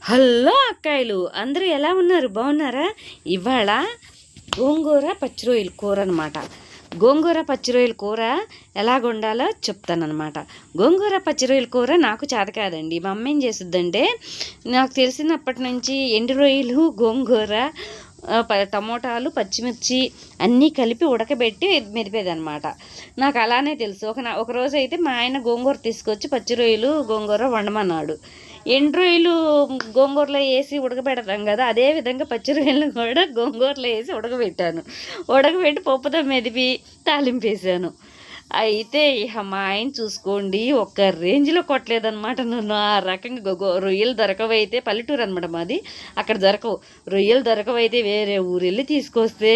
Hello అక్కాయిలు అందరూ ఎలా ఉన్నారు? బాగున్నారా? ఇవాళ గోంగూర పచ్చి రొయ్యల కూర అనమాట. గోంగూర పచ్చి రొయ్యల కూర ఎలాగ వండాలో చెప్తానమాట. గోంగూర పచ్చి రొయ్యల కూర నాకు చేత కాదండి. మా అమ్మ ఏం చేస్తుందంటే, నాకు తెలిసినప్పటి నుంచి ఎండు రొయ్యలు, గోంగూర, టమోటాలు, పచ్చిమిర్చి అన్నీ కలిపి ఉడకబెట్టి మెదిపేదనమాట. నాకు అలానే తెలుసు. ఒక రోజు అయితే మా ఆయన గోంగూర తీసుకొచ్చి పచ్చి రొయ్యలు గోంగూర వండమన్నాడు. ఎండు రొయ్యలు గోంగూరలో వేసి ఉడకబెడతాం కదా, అదే విధంగా పచ్చి రొయ్యలను కూడా గోంగూరలో వేసి ఉడకబెట్టి పప్పుతో మెదిపి తాలింపేసాను. అయితే ఇక మా ఆయన చూసుకోండి, ఒక్క రేంజ్లో కొట్టలేదనమాట నన్ను. ఆ రకంగా రొయ్యలు దొరకవైతే, పల్లెటూరు అనమాట మాది, అక్కడ దొరకవు రొయ్యలు. దొరకవైతే వేరే ఊరు వెళ్ళి తీసుకొస్తే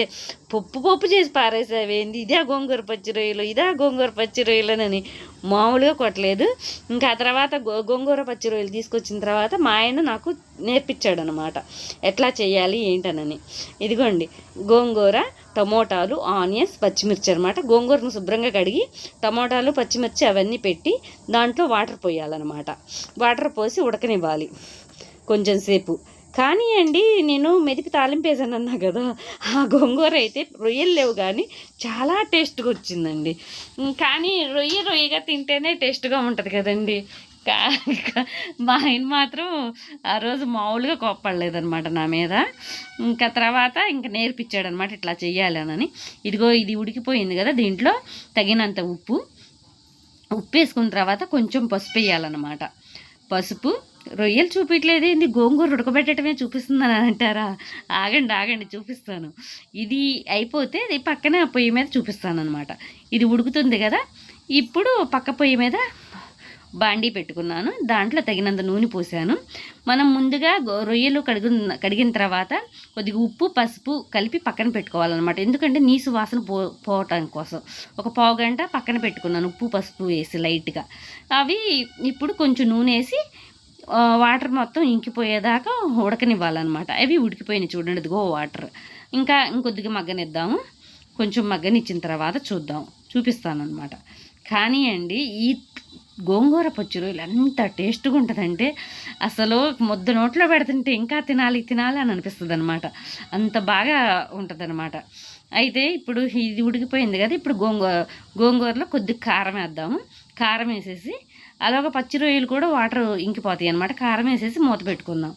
పప్పు చేసి పారేసావేంది, ఇదే గోంగూర పచ్చి రొయ్యలు, గోంగూర పచ్చి రొయ్యలనని మామూలుగా కొట్టలేదు. ఇంకా ఆ తర్వాత గోంగూర పచ్చి రొయ్యలు తీసుకొచ్చిన తర్వాత మా ఆయన నాకు నేర్పించాడు అనమాట ఎట్లా చేయాలి ఏంటనని. ఇదిగోండి గోంగూర, టమోటాలు, ఆనియన్స్, పచ్చిమిర్చి అనమాట. గోంగూరను శుభ్రంగా కడిగి టమోటాలు, పచ్చిమిర్చి అవన్నీ పెట్టి దాంట్లో వాటర్ పోయాలన్నమాట. వాటర్ పోసి ఉడకనివ్వాలి కొంచెం సేపు. కానీ అండి, నేను మెదిపి తాలింపేసాను అన్నా కదా, ఆ గోంగూర అయితే రొయ్యలు లేవు కానీ చాలా టేస్ట్గా వచ్చిందండి. కానీ రొయ్యగా తింటేనే టేస్ట్గా ఉంటుంది కదండి. మా ఆయన మాత్రం ఆ రోజు మామూలుగా కోప్పడలేదనమాట నా మీద. ఇంకా తర్వాత ఇంకా నేర్పించాడు అనమాట ఇట్లా చెయ్యాలనని. ఇదిగో ఇది ఉడికిపోయింది కదా, దీంట్లో తగినంత ఉప్పు వేసుకున్న తర్వాత కొంచెం పసుపు వేయాలన్నమాట. పసుపు, రొయ్యలు చూపించలేదు ఏంది, గోంగూర ఉడకబెట్టడమే చూపిస్తుందని అంటారా? ఆగండి చూపిస్తాను. ఇది అయిపోతే ఇది పక్కన పొయ్యి మీద చూపిస్తాను అనమాట. ఇది ఉడుకుతుంది కదా, ఇప్పుడు పక్క పొయ్యి మీద బాండీ పెట్టుకున్నాను. దాంట్లో తగినంత నూనె పోసాను. మనం ముందుగా రొయ్యలు కడిగిన తర్వాత కొద్దిగా ఉప్పు, పసుపు కలిపి పక్కన పెట్టుకోవాలన్నమాట. ఎందుకంటే నీసు వాసన పోవటం కోసం ఒక పావు గంట పక్కన పెట్టుకున్నాను, ఉప్పు పసుపు వేసి లైట్గా. అవి ఇప్పుడు కొంచెం నూనె వేసి వాటర్ మొత్తం ఇంకిపోయేదాకా ఉడకనివ్వాలన్నమాట. అవి ఉడికిపోయినాయి చూడండి, ఇదిగో వాటర్. ఇంకొద్దిగా మగ్గనిద్దాము. కొంచెం మగ్గనిచ్చిన తర్వాత చూపిస్తాను అనమాట. కానీ అండి, ఈ గోంగూర పచ్చి రొయ్యలు ఎంత టేస్ట్గా ఉంటుందంటే అసలు ముద్ద నోట్లో పెడుతుంటే ఇంకా తినాలి అని అనిపిస్తుంది అనమాట. అంత బాగా ఉంటుంది అనమాట. అయితే ఇప్పుడు ఇది ఉడికిపోయింది కదా, ఇప్పుడు గోంగూరలో కొద్దిగా కారం వేద్దాము. కారం వేసేసి అలాగ పచ్చి రొయ్యలు కూడా వాటర్ ఇంకిపోతాయి అనమాట. కారం వేసేసి మూత పెట్టుకుందాం.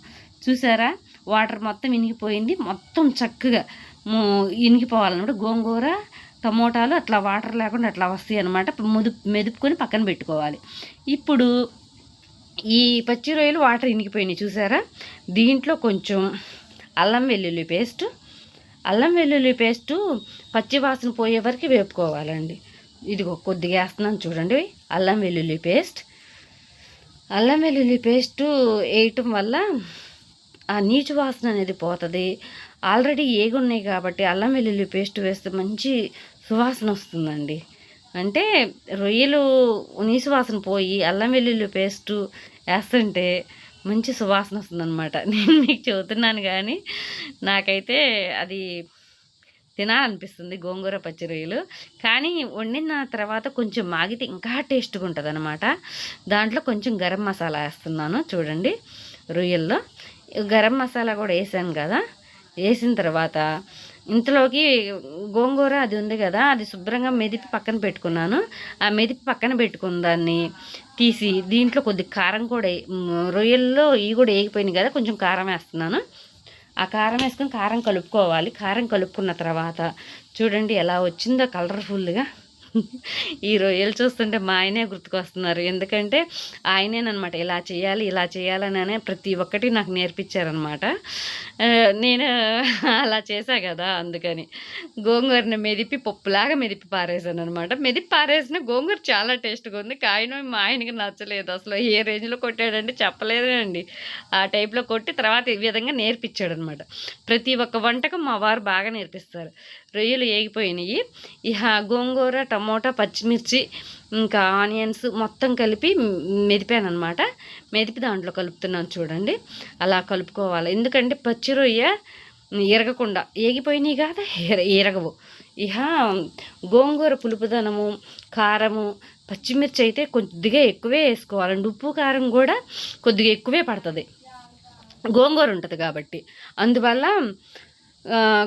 చూసారా, వాటర్ మొత్తం ఇనిగిపోయింది. మొత్తం చక్కగా ఇనిగిపోవాలన్నమాట. గోంగూర, టమోటాలు అట్లా వాటర్ లేకుండా అట్లా వస్తాయి అనమాట. మెదుపుకొని పక్కన పెట్టుకోవాలి. ఇప్పుడు ఈ పచ్చి రొయ్యలు వాటర్ ఇనిగిపోయినాయి చూసారా, దీంట్లో కొంచెం అల్లం వెల్లుల్లి పేస్టు పచ్చి వాసన పోయే వరకు వేపుకోవాలండి. ఇదిగో కొద్దిగా వేస్తున్నాను చూడండి. అల్లం వెల్లుల్లి పేస్టు వేయటం వల్ల ఆ నీచు వాసన అనేది పోతుంది. ఆల్రెడీ ఏగున్నాయి కాబట్టి అల్లం వెల్లుల్లి పేస్ట్ వేస్తే మంచి సువాసన వస్తుందండి. అంటే రొయ్యలు నీసు వాసన పోయి అల్లం వెల్లుల్లి పేస్టు వేస్తుంటే మంచి సువాసన వస్తుందన్నమాట. నేను మీకు చెబుతున్నాను కానీ నాకైతే అది తినాలనిపిస్తుంది గోంగూర పచ్చి రొయ్యలు. కానీ వండిన తర్వాత కొంచెం మాగితే ఇంకా టేస్ట్గా ఉంటుంది అనమాట. దాంట్లో కొంచెం గరం మసాలా వేస్తున్నాను చూడండి. రొయ్యల్లో గరం మసాలా కూడా వేసాను కదా. వేసిన తర్వాత ఇంతలోకి గోంగూర అది ఉంది కదా, అది శుభ్రంగా మెదిపి పక్కన పెట్టుకున్నాను. ఆ మెదిపి పక్కన పెట్టుకున్న దాన్ని తీసి దీంట్లో కొద్దిగా కారం కూడా, రొయ్యల్లో ఇవి కూడా వేగిపోయినాయి కదా, కొంచెం కారం వేస్తున్నాను. ఆ కారం వేసుకొని కారం కలుపుకోవాలి. కారం కలుపుకున్న తర్వాత చూడండి ఎలా వచ్చిందో కలర్ఫుల్గా. ఈ రొయ్యలు చూస్తుంటే మా ఆయనే గుర్తుకొస్తున్నారు. ఎందుకంటే ఆయనేనమాట ఇలా చేయాలని ప్రతి ఒక్కటి నాకు నేర్పించారనమాట. నేను అలా చేశా కదా, అందుకని గోంగూరని మెదిపి పప్పులాగా మెదిపి పారేసాను అనమాట. మెదిపి పారేసిన గోంగూర చాలా టేస్ట్గా ఉంది. కాయను మా ఆయనకి నచ్చలేదు. అసలు ఏ రేంజ్లో కొట్టాడంటే చెప్పలేదండి. ఆ టైప్లో కొట్టి తర్వాత ఈ విధంగా నేర్పించాడు అనమాట. ప్రతి ఒక్క వంటకం మా వారు బాగా నేర్పిస్తారు. రొయ్యలు వేగిపోయినాయి. ఇక గోంగూర, టమోటా, పచ్చిమిర్చి ఇంకా ఆనియన్స్ మొత్తం కలిపి మెదిపాను అనమాట. మెదిపి దాంట్లో కలుపుతున్నాను చూడండి. అలా కలుపుకోవాలి. ఎందుకంటే పచ్చి రొయ్య ఎరగకుండా ఏగిపోయినాయి కదా, ఎరగవు. ఇక గోంగూర పులుపుదనము, కారము, పచ్చిమిర్చి అయితే కొద్దిగా ఎక్కువే వేసుకోవాలండి. ఉప్పు కారం కూడా కొద్దిగా ఎక్కువే పడుతుంది. గోంగూర ఉంటుంది కాబట్టి. అందువల్ల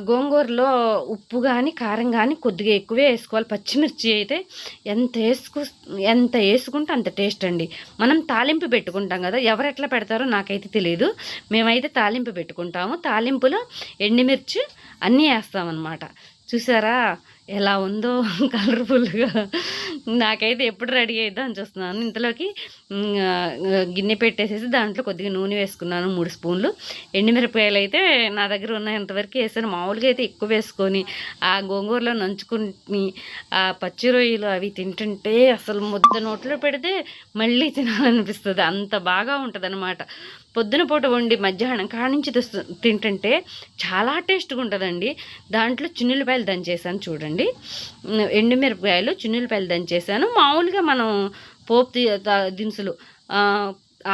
గోంగూరలో ఉప్పు కానీ కారం కానీ కొద్దిగా ఎక్కువే వేసుకోవాలి. పచ్చిమిర్చి అయితే ఎంత వేసుకుంటే అంత టేస్ట్ అండి. మనం తాలింపు పెట్టుకుంటాం కదా, ఎవరు ఎట్లా పెడతారో నాకైతే తెలియదు. మేమైతే తాలింపు పెట్టుకుంటాము. తాలింపులో ఎండుమిర్చి అన్నీ వేస్తామన్నమాట. చూసారా ఎలా ఉందో కలర్ఫుల్గా. నాకైతే ఎప్పుడు రెడీ అయిద్దామని చూస్తున్నాను. ఇంతలోకి గిన్నె పెట్టేసేసి దాంట్లో కొద్దిగా నూనె వేసుకున్నాను, 3 స్పూన్లు. ఎండుమిరపకాయలు అయితే నా దగ్గర ఉన్నంతవరకు వేసాను. మామూలుగా అయితే ఎక్కువ వేసుకొని ఆ గోంగూరలో నంచుకుని ఆ పచ్చి రొయ్యలు అవి తింటుంటే అసలు ముద్ద నోట్లో పెడితే మళ్ళీ తినాలనిపిస్తుంది. అంత బాగా ఉంటుంది అనమాట. పొద్దున పూట వండి మధ్యాహ్నం కానించి తింటుంటే చాలా టేస్ట్గా ఉంటుందండి. దాంట్లో చిన్నులపాయలు దంచేసాను చూడండి, ఎండుమిరపకాయలు చిన్నులపాయలు దంచేసాను. మామూలుగా మనం పోపు దినుసులు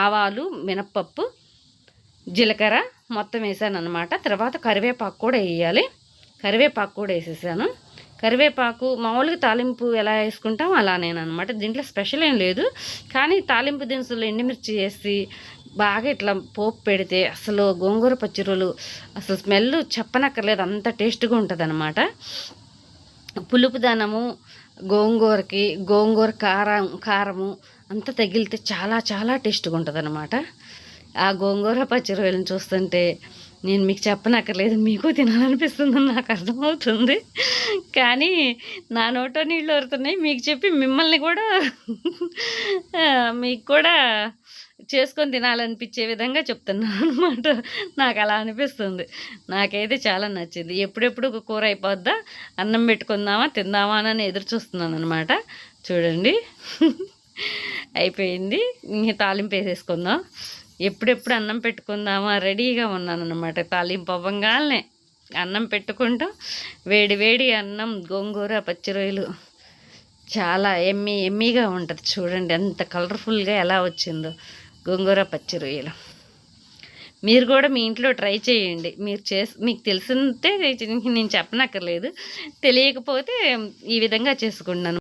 ఆవాలు, మినప్పప్పు, జీలకర్ర మొత్తం వేసాను అనమాట. తర్వాత కరివేపాకు కూడా వేయాలి. కరివేపాకు కూడా వేసేసాను. కరివేపాకు మామూలుగా తాలింపు ఎలా వేసుకుంటాం అలానేనమాట. దీంట్లో స్పెషల్ ఏం లేదు. కానీ తాలింపు దినుసులు ఎండుమిర్చి వేసి బాగా ఇట్లా పోపు పెడితే అసలు గోంగూర పచ్చిరొయ్యలు అసలు స్మెల్ చెప్పనక్కర్లేదు, అంత టేస్ట్గా ఉంటుంది అనమాట. పులుపుదనము గోంగూరకి, గోంగూర కారము అంతా తగిలితే చాలా చాలా టేస్ట్గా ఉంటుంది అనమాట. ఆ గోంగూర పచ్చిరొయ్యలను చూస్తుంటే నేను మీకు చెప్పనక్కర్లేదు, మీకు తినాలనిపిస్తుందని నాకు అర్థమవుతుంది. కానీ నా నోటో నీళ్ళు ఊరుతున్నాయి. మీకు చెప్పి మిమ్మల్ని కూడా మీకు కూడా చేసుకొని తినాలనిపించే విధంగా చెప్తున్నాను అనమాట. నాకు అలా అనిపిస్తుంది. నాకైతే చాలా నచ్చింది. ఎప్పుడెప్పుడు కూర అయిపోద్దా, అన్నం పెట్టుకుందామా తిందామా అని ఎదురు చూస్తున్నాను అనమాట. చూడండి అయిపోయింది. ఇంక తాలింపు వేసేసుకుందాం. ఎప్పుడెప్పుడు అన్నం పెట్టుకుందామా రెడీగా ఉన్నాను అనమాట. తాలింపు అవ్వంగానే అన్నం పెట్టుకుంటాం. వేడి వేడి అన్నం, గోంగూర పచ్చిరొయ్యలు చాలా ఎమ్మీగా ఉంటుంది. చూడండి ఎంత కలర్ఫుల్గా ఎలా వచ్చిందో గోంగూర పచ్చిరొయ్యలు. మీరు కూడా మీ ఇంట్లో ట్రై చేయండి. మీకు తెలిసిందే నేను చెప్పనక్కర్లేదు. తెలియకపోతే ఈ విధంగా చేసుకున్నాను.